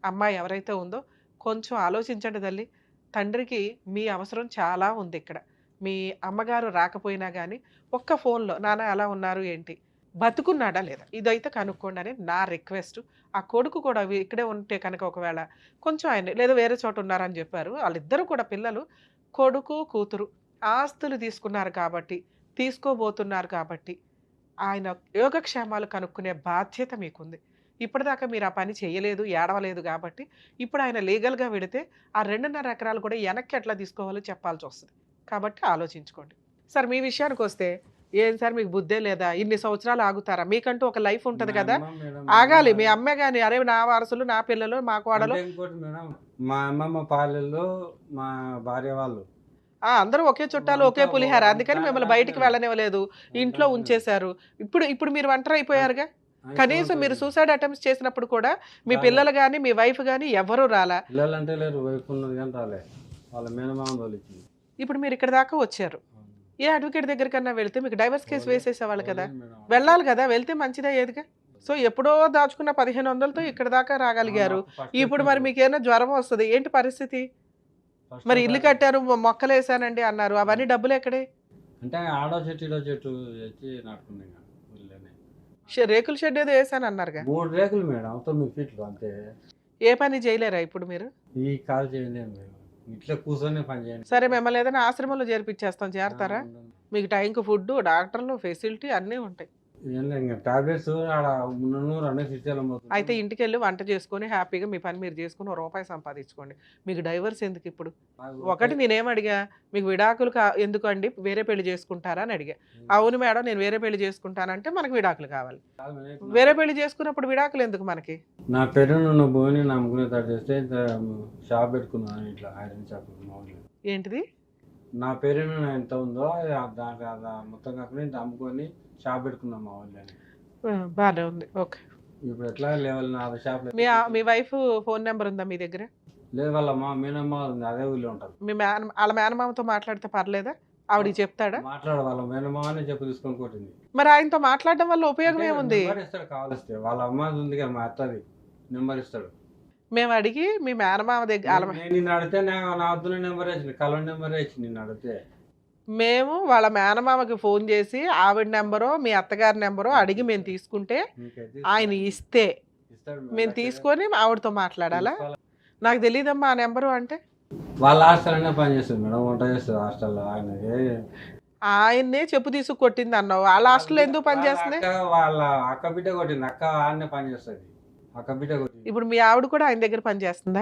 అమ్మాయి ఎవరైతే ఉందో కొంచెం ఆలోచించండి తల్లి. తండ్రికి మీ అవసరం చాలా ఉంది ఇక్కడ. మీ అమ్మగారు రాకపోయినా కానీ ఒక్క ఫోన్లో నాన్న ఎలా ఉన్నారు ఏంటి, బతుకున్నాడా లేదా, ఇదైతే కనుక్కోండి అని నా రిక్వెస్ట్. ఆ కొడుకు కూడా ఇక్కడే ఉంటే కనుక ఒకవేళ కొంచెం ఆయన లేదా వేరే చోట ఉన్నారని చెప్పారు, వాళ్ళిద్దరూ కూడా పిల్లలు, కొడుకు కూతురు ఆస్తులు తీసుకున్నారు కాబట్టి, తీసుకోబోతున్నారు కాబట్టి ఆయన యోగక్షేమాలు కనుక్కునే బాధ్యత మీకుంది. ఇప్పటిదాకా మీరు ఆ పని చేయలేదు, ఏడవలేదు కాబట్టి ఇప్పుడు ఆయన లీగల్గా వెడితే ఆ 2.5 ఎకరాలు కూడా వెనక్కి ఎట్లా తీసుకోవాలో చెప్పాల్సి వస్తుంది. కాబట్టి ఆలోచించుకోండి. సార్ మీ విషయానికి వస్తే, ఏం సార్ మీకు బుద్ధే లేదా, ఇన్ని సంవత్సరాలు ఆగుతారా, మీకంటూ ఒక లైఫ్ ఉంటుంది కదా, ఆగాలి. మీ అమ్మే కానీ అరే నా వారసులు, నా పిల్లలు, మా కోడలు. ఇంకోటి మేడం, మా అమ్మమ్మ పాలెల్లో మా భార్య వాళ్ళు అందరూ ఒకే చుట్టాలు, ఒకే పులిహార, అందుకని మిమ్మల్ని బయటికి వెళ్ళనివ్వలేదు, ఇంట్లో ఉంచేశారు. ఇప్పుడు మీరు ఒంటరి అయిపోయారుగా. కనీసం మీరు సూసైడ్ అటెంప్ట్స్ చేసినప్పుడు కూడా మీ పిల్లలు కానీ మీ వైఫ్ కానీ ఎవరు రాలా. పిల్లలంటే లేరు, వైఫ్ ఉన్నది కానీ రాలే, వాళ్ళ మేనమామ తోలిచ్చింది. ఇప్పుడు మీరు ఇక్కడ దాకా వచ్చారు, ఏ అడ్వకేట్ దగ్గర కన్నా వెళ్తే మీకు డైవర్స్ కేసు వేసేసేవాళ్ళు కదా, వెళ్ళాలి కదా, వెళ్తే మంచిదే ఏదిగా. సో ఎప్పుడో దాచుకున్న 1500తో ఇక్కడ దాకా రాగలిగారు. ఇప్పుడు మరి మీకేమైనా జ్వరం వస్తుంది ఏంటి పరిస్థితి? మరి ఇల్లు కట్టారు, మొక్కలు వేసానండి అన్నారు, అవన్నీ డబ్బులు ఎక్కడే? అంటే ఆడో చెట్టు ఈడో చెట్టు తెచ్చి నాటుకున్నాయి కదా ఊళ్ళోనే. రేకుల షెడ్ ఏదో వేసాను అన్నారుగా. 3 రేకులు మేడం 9 ఫీట్లు అంతే. ఏ పని చేయలేరా ఇప్పుడు మీరు? ఈ కాలు చేయలేము మేము, ఇట్లా కూర్చొని పని చేయండి. సరే మిమ్మల్ని ఏదైనా ఆశ్రమంలో చేర్పించేస్తాం, చేరతారా? మీకు టైంకి ఫుడ్, డాక్టర్లు, ఫెసిలిటీ అన్నీ ఉంటాయి. ఇంకా టాబ్లెట్స్ ఆడ 300 అన్నీ తీసుకెళ్ళబోతుంది. అయితే ఇంటికి వెళ్ళి వంట చేసుకొని హ్యాపీగా మీ పని మీరు చేసుకుని రూపాయి సంపాదించుకోండి. మీకు డైవర్స్ ఎందుకు ఇప్పుడు? ఒకటి నేనేం అడిగా, మీకు విడాకులు ఎందుకు అండి, వేరే పెళ్లి చేసుకుంటారా అని అడిగా. అవును మేడం నేను వేరే పెళ్లి చేసుకుంటానంటే మనకు విడాకులు కావాలి. వేరే పెళ్లి చేసుకున్నప్పుడు విడాకులు ఎందుకు మనకి? నా పేరును ఉన్న భూమిని నమ్ముకునే తయారు చేస్తే షాప్ పెట్టుకున్నాను, ఇట్లా ఐరన్ షాప్. ఏంటిది? నా పేరును ఎంత ఉందో దాంట్లో మొత్తం కాకుండా ఇంత అమ్ముకొని షాప్ పెట్టుకున్నాం మా వాళ్ళు. బాగానే ఉంది, ఓకే. ఇప్పుడు ఎట్లా లెవెల్ నా షాప్. మీ వైఫ్ ఫోన్ నెంబర్ ఉందా మీ దగ్గర? లేదు, వాళ్ళ మా మేనమ్మ ఉంది, అదే ఊళ్ళో ఉంటుంది. వాళ్ళ మేనమామతో మాట్లాడితే పర్లేదా? ఆవిడకి చెప్తాడా? మాట్లాడ వాళ్ళ మేనమామనే చెప్పు తీసుకొని కొట్టింది. మరి ఆయనతో మాట్లాడడం వల్ల ఉపయోగం ఏముంది? ఇస్తాడు కావాలిస్తే, వాళ్ళ అమ్మాయి ఉంది కదా మా అత్తది, నెంబర్ ఇస్తాడు. మేము అడిగి మీ మేనమామ దగ్గర నిన్ను అడిగితే నా వద్దున నెంబర్ వేసి కలవ నెంబర్ వేసి నిన్ను అడిగితే మేము వాళ్ళ మేనమామకి ఫోన్ చేసి ఆవిడ నెంబరో మీ అత్తగారి నెంబరో అడిగి మేము తీసుకుంటే ఆయన ఇస్తే మేము తీసుకొని ఆవిడతో మాట్లాడాలా? నాకు తెలియదమ్మా ఆ నెంబరు అంటే. వాళ్ళ హాస్టల్లోనే పని చేస్తుంది మేడం, వంట చేస్తుంది హాస్టల్లో. ఆయన్నే చెప్పు తీసుకు కొట్టింది అన్నావు, వాళ్ళ హాస్టల్లో ఎందుకు పని చేస్తుంది? వాళ్ళ అక్క బిడ్డ కొట్టింది, అక్క ఆడనే పని చేస్తుంది, అక్క బిడ్డ కొట్టింది. ఇప్పుడు మీ ఆవిడ కూడా ఆయన దగ్గర పని చేస్తుందా?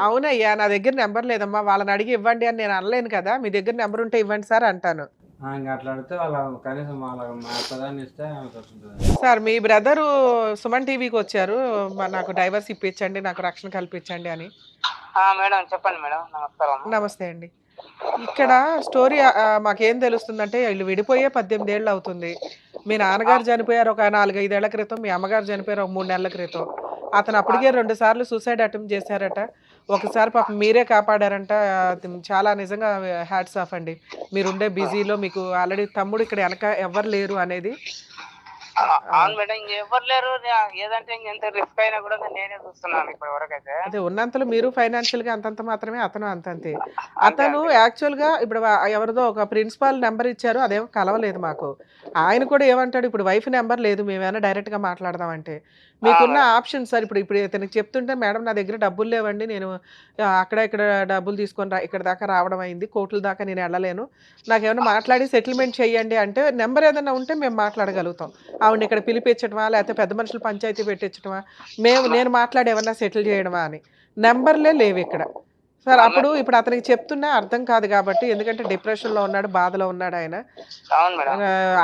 అవునయ్యా, నా దగ్గర నెంబర్ లేదమ్మా, వాళ్ళని అడిగి ఇవ్వండి అని నేను అనలేను కదా, మీ దగ్గర నెంబర్ ఉంటే ఇవ్వండి సార్ అంటాను. అట్లా అడిగితే వాళ్ళ కనీసం మా పదాన్ని ఇస్తే. సార్ మీ బ్రదరు సుమన్ టీవీకి వచ్చారు, నాకు డైవర్స్ ఇప్పించండి, నాకు రక్షణ కల్పించండి అని. మేడం చెప్పండి మేడం. నమస్కారం. నమస్తే అండి. ఇక్కడ స్టోరీ మాకేం తెలుస్తుందంటే వీళ్ళు విడిపోయే 18 ఏళ్ళు అవుతుంది. మీ నాన్నగారు చనిపోయారు ఒక 4-5 ఏళ్ల క్రితం, మీ అమ్మగారు చనిపోయారు ఒక 3 నెలల క్రితం. అతను అప్పటికే 2 సార్లు సూసైడ్ అటెంప్ట్ చేశారట, ఒకసారి పాపం మీరే కాపాడారంట. చాలా నిజంగా హ్యాట్స్ ఆఫ్ అండి, మీరుండే బిజీలో మీకు ఆల్రెడీ తమ్ముడు ఇక్కడ వెనక ఎవరు లేరు అనేది. అవును మేడం, ఇంకెవరు లేరు, ఏదంటే ఇంకెంత రిస్క్ అయినా కూడా నేనే చూస్తున్నాను ఇప్పటి వరకు అయితే. అదే ఉన్నంతలో మీరు ఫైనాన్షియల్ గా అంతంత మాత్రమే, అతను అంతంతే. అతను యాక్చువల్ గా ఇప్పుడు ఎవరిదో ఒక ప్రిన్సిపాల్ నెంబర్ ఇచ్చారు, అదేమో కలవలేదు మాకు. ఆయన కూడా ఏమంటాడు, ఇప్పుడు వైఫ్ నెంబర్ లేదు, మేమైనా డైరెక్ట్ గా మాట్లాడదామంటే. మీకున్న ఆప్షన్ సార్, ఇప్పుడు ఇతనికి చెప్తుంటే మేడం నా దగ్గర డబ్బులు లేవండి, నేను అక్కడ ఇక్కడ డబ్బులు తీసుకొని ఇక్కడ దాకా రావడం అయింది, కోర్టుల దాకా నేను వెళ్ళలేను, నాకేమైనా మాట్లాడి సెటిల్మెంట్ చేయండి అంటే నెంబర్ ఏదైనా ఉంటే మేము మాట్లాడగలుగుతాం. ఆవిడ ఇక్కడ పిలిపించడమా లేకపోతే పెద్ద మనుషులు పంచాయతీ పెట్టించడమా, నేను మాట్లాడి ఏమన్నా సెటిల్ చేయడమా అని. నెంబర్లే లేవు ఇక్కడ సార్. అప్పుడు ఇప్పుడు అతనికి చెప్తున్నా అర్థం కాదు కాబట్టి, ఎందుకంటే డిప్రెషన్లో ఉన్నాడు, బాధలో ఉన్నాడు ఆయన.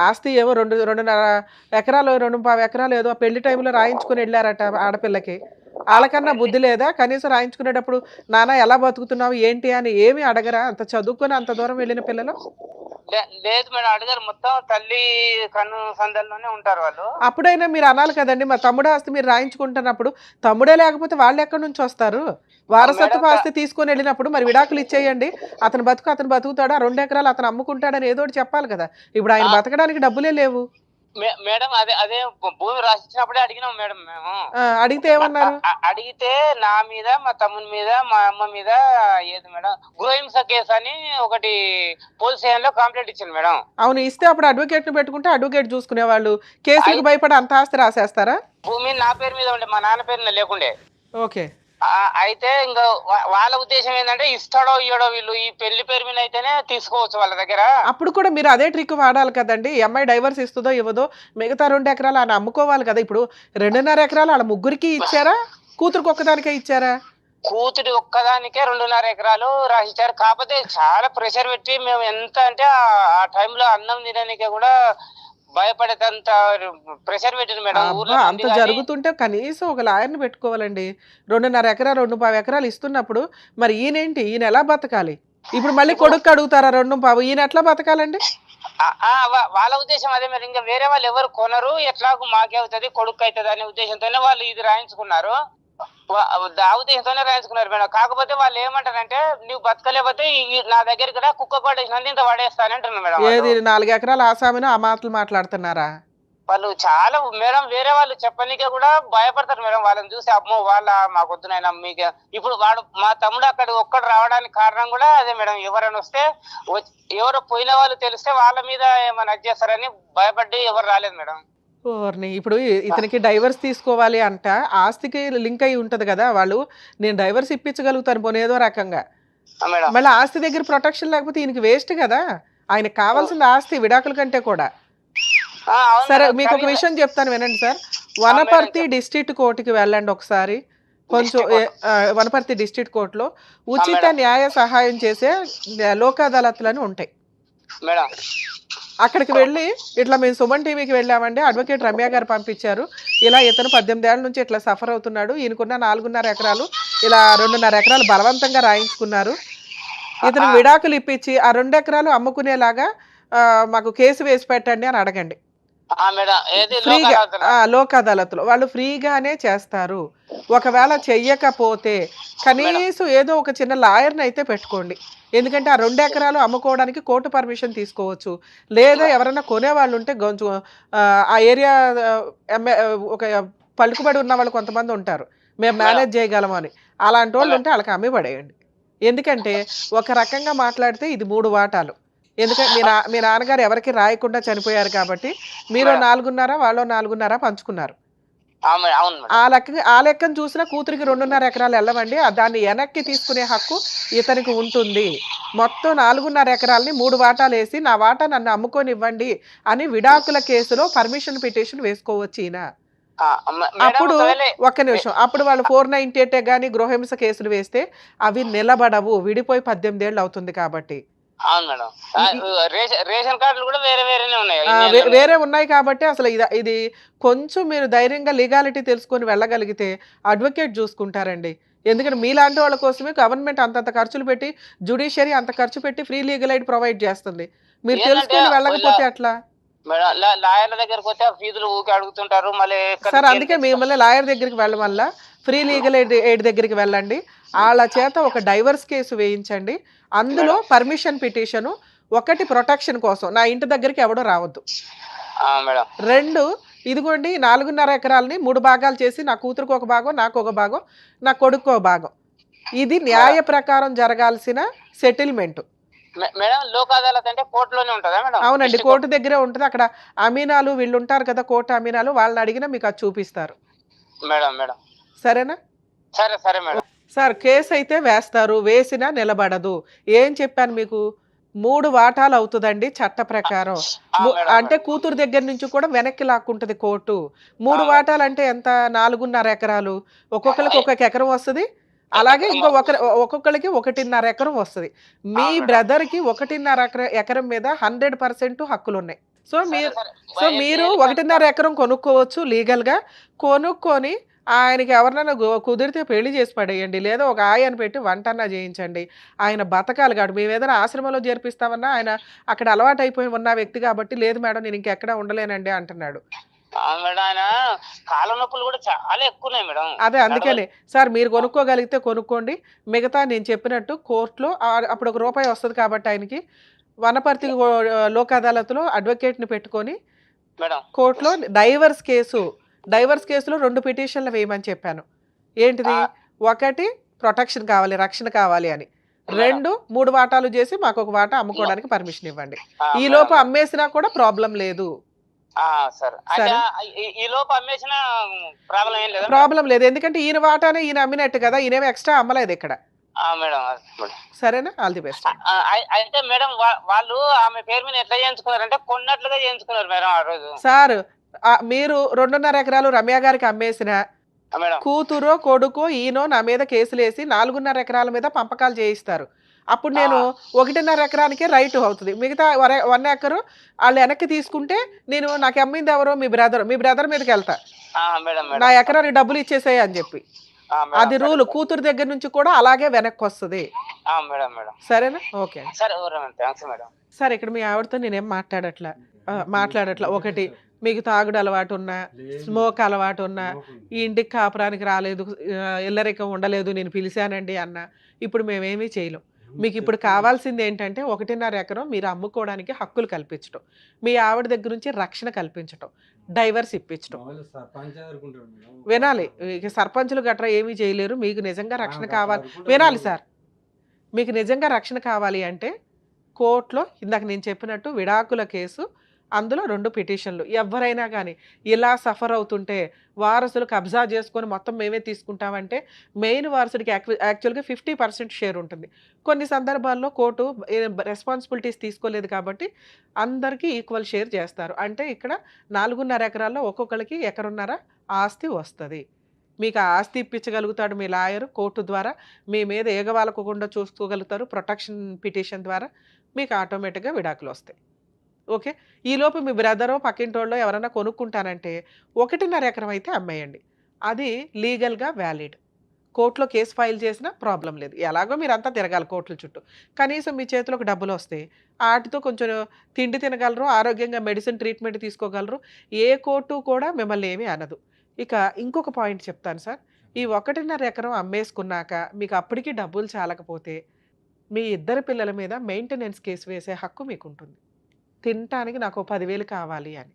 ఆస్తి ఏమో 2.5 ఎకరాలు 2.5 ఎకరాలు ఏదో పెళ్లి టైంలో రాయించుకుని వెళ్ళారట ఆడపిల్లకి. వాళ్ళకన్నా బుద్ధి లేదా? కనీసం రాయించుకునేటప్పుడు నాన్న ఎలా బతుకుతున్నావు ఏంటి అని ఏమి అడగరా? అంత చదువుకొని అంత దూరం వెళ్ళిన పిల్లలు. లేదు మేడం, అడగారు. మొత్తం తల్లి కన్ను సందల్లోనే ఉంటారు వాళ్ళు. అప్పుడైనా మీరు అనాలి కదండి, మా తమ్ముడు ఆస్తి మీరు రాయించుకుంటున్నప్పుడు తమ్ముడే లేకపోతే వాళ్ళు ఎక్కడి నుంచి వస్తారు? వారసత్వ ఆస్తి తీసుకొని వెళ్ళినప్పుడు మరి విడాకులు ఇచ్చేయండి, అతను బతుకుతాడు, 2 ఎకరాలు అతను అమ్ముకుంటాడని ఏదో ఒకటి చెప్పాలి కదా. ఇప్పుడు ఆయన బతకడానికి డబ్బులే లేవు మేడం. అదే భూమి రాసిచ్చినప్పుడే అడిగినాం మేడం మేము. అడిగితే ఏమన్నారు? అడిగితే నా మీద, మా తమ్ముని మీద, మా అమ్మ మీద ఏది మేడం గృహహింస కేసు అని ఒకటి పోలీస్ స్టేషన్ లో కంప్లైంట్ ఇచ్చింది మేడం. అవును, ఇస్తే అప్పుడు అడ్వకేట్ ని పెట్టుకుంటే అడ్వకేట్ చూసుకునే వాళ్ళు, కేసులకు భయపడి అంత ఆస్తి రాసేస్తారా? భూమి నా పేరు మీద ఉండే, మా నాన్న పేరు మీద లేకుండే. ఓకే. అయితే ఇంకా వాళ్ళ ఉద్దేశం ఏంటంటే ఇస్తాడో ఇయ్యడో, వీళ్ళు ఈ పెళ్లి పేరు మీద అయితేనే తీసుకోవచ్చు వాళ్ళ దగ్గర. అప్పుడు కూడా మీరు అదే ట్రిక్ వాడాలి కదండి. అమ్మాయి డైవర్స్ ఇస్తుందో ఇవ్వదో మిగతా 2 ఎకరాలు ఆయన అమ్ముకోవాలి కదా. ఇప్పుడు 2.5 ఎకరాలు వాళ్ళ ముగ్గురికి ఇచ్చారా, కూతురికి ఒక్కదానికే ఇచ్చారా? కూతురి ఒక్కదానికే 2.5 ఎకరాలు రాసిచ్చారు. కాకపోతే చాలా ప్రెషర్ పెట్టి మేము ఎంత అంటే ఆ టైంలో అన్నం తినడానికే కూడా భయపడేంత ప్రెషర్ పెట్టింది మేడం. అంత జరుగుతుంటే కనీసం ఒక లాయర్ని పెట్టుకోవాలండి. 2.5 ఎకరాలు 2.5 ఎకరాలు ఇస్తున్నప్పుడు మరి ఈయనేంటి, ఈయన ఎలా బతకాలి? ఇప్పుడు మళ్ళీ కొడుకు అడుగుతారా 2.5? ఈయన ఎట్లా బతకాలండి? వాళ్ళ ఉద్దేశం అదే మరి, ఇంకా వేరే వాళ్ళు ఎవరు కొనరు, ఎట్లాగూ మాకే అవుతుంది, కొడుకు అవుతుంది అనే ఉద్దేశంతోనే వాళ్ళు ఇది రాయించుకున్నారు. ఆ ఉద్దేశంతోనే రాయించుకున్నారు మేడం. కాకపోతే వాళ్ళు ఏమంటారంటే, నువ్వు బతకలేకపోతే నా దగ్గరికి రా, కుక్క పడేసినంత ఇంత పడేస్తానంటున్నారు మేడం. ఏది 4 ఎకరాలు ఆసామినో ఆ మాటలు మాట్లాడుతున్నారా? వాళ్ళు చాలా మేడం వేరే వాళ్ళు చెప్పనీకే కూడా భయపడతారు మేడం. వాళ్ళని చూసి అమ్మో వాళ్ళ మాకొద్దునైనా మీకు ఇప్పుడు వాడు మా తమ్ముడు అక్కడ ఒక్కడు రావడానికి కారణం కూడా అదే మేడం. ఎవరైనా వస్తే ఎవరో పోయిన వాళ్ళు తెలిస్తే వాళ్ళ మీద ఏమైనా చేస్తారని భయపడి ఎవరు రాలేదు మేడం. ఓర్ని ఇప్పుడు ఇతనికి డైవర్స్ తీసుకోవాలి అంట, ఆస్తికి లింక్ అయి ఉంటది కదా, వాళ్ళు నేను డైవర్స్ ఇప్పించగలుగుతాను పోనీ ఏదో రకంగా, మేడం మళ్ళీ ఆస్తి దగ్గర ప్రొటెక్షన్ లేకపోతే ఈయనకి వేస్ట్ కదా. ఆయనకు కావాల్సిన ఆస్తి విడాకుల కంటే కూడా. అవును సరే మేడం. మీకు ఒక కానీ విషయం చెప్తాను వినండి సార్. వనపర్తి డిస్ట్రిక్ట్ కోర్టుకి వెళ్ళండి ఒకసారి. కొంచెం వనపర్తి డిస్ట్రిక్ట్ కోర్టులో ఉచిత న్యాయ సహాయం చేసే లోక్ అదాలత్లని ఉంటాయి మేడం. అక్కడికి వెళ్ళి ఇట్లా మేము సుమన్ టీవీకి వెళ్ళామండి, అడ్వకేట్ రమ్య గారు పంపించారు, ఇలా ఇతను 18 ఏళ్ల నుంచి ఇట్లా సఫర్ అవుతున్నాడు, ఈయనకున్న 4.5 ఎకరాలు ఇలా 2.5 ఎకరాలు బలవంతంగా రాయించుకున్నారు, ఇతను విడాకులు ఇప్పించి ఆ 2 ఎకరాలు అమ్ముకునేలాగా మాకు కేసు వేసి పెట్టండి అని అడగండి. ఫ్రీగా లోక్ అదాలత్లో వాళ్ళు ఫ్రీగానే చేస్తారు. ఒకవేళ చెయ్యకపోతే కనీసం ఏదో ఒక చిన్న లాయర్ని అయితే పెట్టుకోండి. ఎందుకంటే ఆ 2 ఎకరాలు అమ్ముకోవడానికి కోర్టు పర్మిషన్ తీసుకోవచ్చు. లేదా ఎవరైనా కొనేవాళ్ళు ఉంటే కొంచెం ఆ ఏరియా ఒక పలుకుబడి ఉన్న వాళ్ళు కొంతమంది ఉంటారు, మేము మేనేజ్ చేయగలము అని, అలాంటి వాళ్ళు ఉంటే వాళ్ళకి అమ్మి పడేయండి. ఎందుకంటే ఒక రకంగా మాట్లాడితే ఇది 3 వాటాలు. ఎందుకంటే మీ నాన్నగారు ఎవరికి రాయకుండా చనిపోయారు కాబట్టి మీరు 4.5 వాళ్ళు 4.5 పంచుకున్నారు. ఆ లెక్కను చూసినా కూతురికి 2.5 ఎకరాలు వెళ్ళవండి, దాన్ని వెనక్కి తీసుకునే హక్కు ఇతనికి ఉంటుంది. మొత్తం 4.5 ఎకరాలని 3 వాటాలు వేసి నా వాటా నన్ను అమ్ముకొని ఇవ్వండి అని విడాకుల కేసులో పర్మిషన్ పిటిషన్ వేసుకోవచ్చు ఈయన. అప్పుడు ఒక్క నిమిషం, అప్పుడు వాళ్ళు 498 కానీ గృహహింస కేసులు వేస్తే అవి నిలబడవు, విడిపోయి 18 ఏళ్ళు అవుతుంది కాబట్టి. వేరే ఉన్నాయి కాబట్టి అసలు ఇది కొంచెం మీరు ధైర్యంగా లీగాలిటీ తెలుసుకొని వెళ్ళగలిగితే అడ్వకేట్ చూసుకుంటారండి. ఎందుకంటే మీలాంటి వాళ్ళ కోసమే గవర్నమెంట్ అంతంత ఖర్చులు పెట్టి, జ్యుడిషియరీ అంత ఖర్చు పెట్టి ఫ్రీ లీగల్ ఎయిడ్ ప్రొవైడ్ చేస్తుంది. మీరు తెలుసుకొని వెళ్ళకపోతే అట్లా సార్. అందుకే మిమ్మల్ని లాయర్ దగ్గరికి వెళ్ళడం వల్ల ఫ్రీ లీగల్ ఎయిడ్ దగ్గరికి వెళ్ళండి, వాళ్ళ చేత ఒక డైవర్స్ కేసు వేయించండి. అందులో పర్మిషన్ పిటిషన్, ఒకటి ప్రొటెక్షన్ కోసం నా ఇంటి దగ్గరికి ఎవడో రావద్దు, 2 ఇదిగోండి 4.5 ఎకరాలని 3 భాగాలు చేసి నా కూతురుకు ఒక భాగం, నాకు ఒక భాగం, నా కొడుకు ఒక భాగం. ఇది న్యాయ ప్రకారం జరగాల్సిన సెటిల్మెంట్. అవునండి, కోర్టు దగ్గరే ఉంటుంది. అక్కడ అమీనాలు వీళ్ళు ఉంటారు కదా, కోర్టు అమీనాలు, వాళ్ళని అడిగినా మీకు అది చూపిస్తారు. సరేనా? సార్ కేసు అయితే వేస్తారు, వేసినా నిలబడదు. ఏం చెప్పాను మీకు, 3 వాటాలు అవుతుందండి చట్ట ప్రకారం. అంటే కూతురు దగ్గర నుంచి కూడా వెనక్కి లాక్కుంటది కోర్టు. 3 వాటాలు అంటే ఎంత, 4.5 ఎకరాలు, ఒక్కొక్కరికి 1 ఎకరం వస్తుంది. అలాగే ఒక్కొక్కరికి 1.5 ఎకరం వస్తుంది. మీ బ్రదర్కి 1.5 ఎకరం మీద 100% హక్కులు ఉన్నాయి. సో మీరు 1.5 ఎకరం కొనుక్కోవచ్చు లీగల్గా. కొనుక్కొని ఆయనకి ఎవరినైనా కుదిరితే పెళ్లి చేసి పడేయండి, లేదా ఒక ఆయన్ని పెట్టి వంటన్నా చేయించండి. ఆయన బతకాలి కాదు. మేము ఏదైనా ఆశ్రమంలో చేర్పిస్తామన్నా ఆయన అక్కడ అలవాటు అయిపోయి ఉన్న వ్యక్తి కాబట్టి, లేదు మేడం నేను ఇంకెక్కడా ఉండలేనండి అంటున్నాడు. అదే అందుకని సార్ మీరు కొనుక్కోగలిగితే కొనుక్కోండి, మిగతా నేను చెప్పినట్టు కోర్టులో అప్పుడు ₹1 వస్తుంది కాబట్టి ఆయనకి వనపర్తి లోక్ అదాలత్లో అడ్వకేట్ని పెట్టుకొని కోర్టులో డైవర్స్ కేసులో 2 పిటిషన్లు వేయమని చెప్పాను. ఏంటిది, ఒకటి ప్రొటెక్షన్ కావాలి, రక్షణ కావాలి అని, 2 3 వాటాలు చేసి మాకు 1 వాటా అమ్ముకోవడానికి పర్మిషన్ ఇవ్వండి. ఈ లోపు అమ్మేసినా కూడా ప్రాబ్లం లేదు. ప్రాబ్లం లేదు, ఎందుకంటే ఈయన వాటానే ఈయన అమ్మినట్టు కదా, ఈయనేమో ఎక్స్ట్రా అమ్మలేదు ఇక్కడ. సరేనా? All the best. అయితే మేడం వాళ్ళు ఆమె పేరు మీద ఎట్లా చేయించుకున్నారంటే కొన్నట్లుగా చేయించుకున్నారు మేడం ఆ రోజు. సార్ మీరు 2.5 ఎకరాలు రమ్య గారికి అమ్మేసిన కూతురో కొడుకో ఈయనో నా మీద కేసులు వేసి 4.5 ఎకరాల మీద పంపకాలు చేయిస్తారు. అప్పుడు నేను 1.5 ఎకరానికే రైట్ అవుతుంది, మిగతా 1 ఎకరు వాళ్ళు వెనక్కి తీసుకుంటే నేను నాకు అమ్మింది ఎవరో మీ బ్రదర్ మీదకి వెళ్తా, నా ఎకరానికి డబ్బులు ఇచ్చేసాయి అని చెప్పి. అది రూల్. కూతురు దగ్గర నుంచి కూడా అలాగే వెనక్కి వస్తుంది. సరేనా? Okay sir. ఇక్కడ మీ ఆవిడతో నేనేం మాట్లాడట్లా. ఒకటి, మీకు తాగుడు అలవాటు ఉన్నా, స్మోక్ అలవాటు ఉన్నా, ఈ ఇంటికి కాపురానికి రాలేదు, ఇల్లరికం ఉండలేదు, నేను పిలిచానండి అన్న, ఇప్పుడు మేమేమీ చేయలేం. మీకు ఇప్పుడు కావాల్సింది ఏంటంటే 1.5 ఎకరం మీరు అమ్ముకోవడానికి హక్కులు కల్పించడం, మీ ఆవిడ దగ్గర నుంచి రక్షణ కల్పించడం, డైవర్స్ ఇప్పించడం. వినాలి, ఇక సర్పంచులు గట్రా ఏమీ చేయలేరు. మీకు నిజంగా రక్షణ కావాలి, వినాలి సార్, మీకు నిజంగా రక్షణ కావాలి అంటే కోర్టులో ఇందాక నేను చెప్పినట్టు విడాకుల కేసు, అందులో 2 పిటిషన్లు. ఎవరైనా కానీ ఇలా సఫర్ అవుతుంటే వారసులు కబ్జా చేసుకొని మొత్తం మేమే తీసుకుంటామంటే మెయిన్ వారసుడికి యాక్చువల్గా 50% షేర్ ఉంటుంది. కొన్ని సందర్భాల్లో కోర్టు రెస్పాన్సిబిలిటీస్ తీసుకోలేదు కాబట్టి అందరికీ ఈక్వల్ షేర్ చేస్తారు. అంటే ఇక్కడ 4.5 ఎకరాల్లో ఒక్కొక్కరికి ఎకరున్నర ఆస్తి వస్తుంది. మీకు ఆ ఆస్తి ఇప్పించగలుగుతాడు మీ లాయర్ కోర్టు ద్వారా, మీ మీద ఏగవాలకుండా చూసుకోగలుగుతారు ప్రొటెక్షన్ పిటిషన్ ద్వారా. మీకు ఆటోమేటిక్గా విడాకులు వస్తాయి. ఓకే, ఈలోపు మీ బ్రదరో పక్కింటోళ్ళో ఎవరైనా కొనుక్కుంటానంటే 1.5 ఎకరం అయితే అమ్మేయండి. అది లీగల్గా వ్యాలిడ్. కోర్టులో కేసు ఫైల్ చేసినా ప్రాబ్లం లేదు. ఎలాగో మీరు అంతా తిరగాలి కోర్టుల చుట్టూ. కనీసం మీ చేతిలోకి డబ్బులు వస్తాయి, వాటితో కొంచెం తిండి తినగలరు, ఆరోగ్యంగా మెడిసిన్ ట్రీట్మెంట్ తీసుకోగలరు. ఏ కోర్టు కూడా మిమ్మల్ని ఏమీ అనదు. ఇక ఇంకొక పాయింట్ చెప్తాను సార్. ఈ 1.5 ఎకరం అమ్మేసుకున్నాక మీకు అప్పటికి డబ్బులు చాలకపోతే మీ ఇద్దరు పిల్లల మీద మెయింటెనెన్స్ కేసు వేసే హక్కు మీకు ఉంటుంది. తినటానికి నాకు 10,000 కావాలి అని,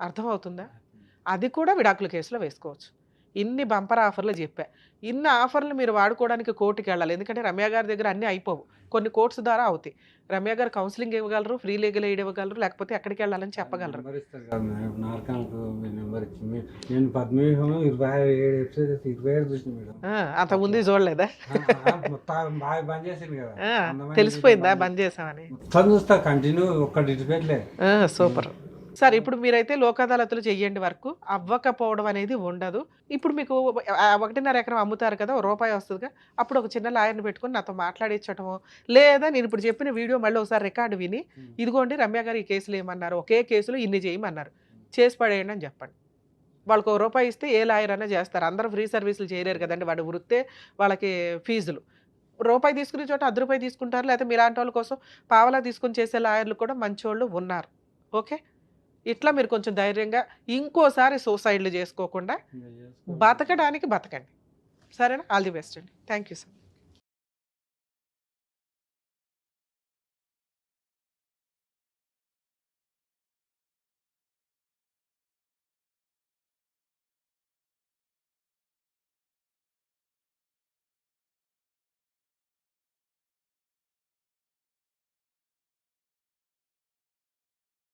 అర్థమవుతుందా? అది కూడా విడాకుల కేసులో వేసుకోవచ్చు. ఇన్ని బంపర్ ఆఫర్లు చెప్పా. ఇన్ని ఆఫర్లు మీరు వాడుకోవడానికి కోర్టుకి వెళ్ళాలి. ఎందుకంటే రమ్య గారి దగ్గర అన్నీ అయిపోవు, కొన్ని కోర్ట్స్ ద్వారా అవుతాయి. రమ్య గారు కౌన్సిలింగ్ ఇవ్వగలరు, ఫ్రీ లీగల్ ఎయిడ్ ఇవ్వగలరు, లేకపోతే ఎక్కడికి వెళ్ళాలని చెప్పగలరు. అంత ముందు చూడలేదా? తెలిసిపోయిందా బంద్ చేసామని? Super sir. ఇప్పుడు మీరైతే లోక్ అదాలతులు చెయ్యండి, వరకు అవ్వకపోవడం అనేది ఉండదు. ఇప్పుడు మీకు 1.5 ఎకరం అమ్ముతారు కదా, ₹1 వస్తుందిగా, అప్పుడు ఒక చిన్న లాయర్ని పెట్టుకుని నాతో మాట్లాడించటమో, లేదా నేను ఇప్పుడు చెప్పిన వీడియో మళ్ళీ ఒకసారి రికార్డు విని, ఇదిగోండి రమ్య గారు ఈ కేసులు ఏమన్నారు, ఒకే కేసులో ఇన్ని చేయమన్నారు, చేసి పడేయండి అని చెప్పండి. వాళ్ళకి ₹1 ఇస్తే ఏ లాయర్ అయినా చేస్తారు. అందరూ ఫ్రీ సర్వీసులు చేయలేరు కదండి, వాడు వృత్తే వాళ్ళకి ఫీజులు. ₹1 తీసుకునే చోట ₹10 తీసుకుంటారు, లేకపోతే మీలాంటి వాళ్ళ కోసం పావలా తీసుకొని చేసే లాయర్లు కూడా మంచోళ్ళు ఉన్నారు. ఓకే, ఇట్లా మీరు కొంచెం ధైర్యంగా ఇంకోసారి సూసైడ్లు చేసుకోకుండా బతకడానికి బతకండి. సరేనా? ఆల్ ది బెస్ట్ అండి. Thank you sir.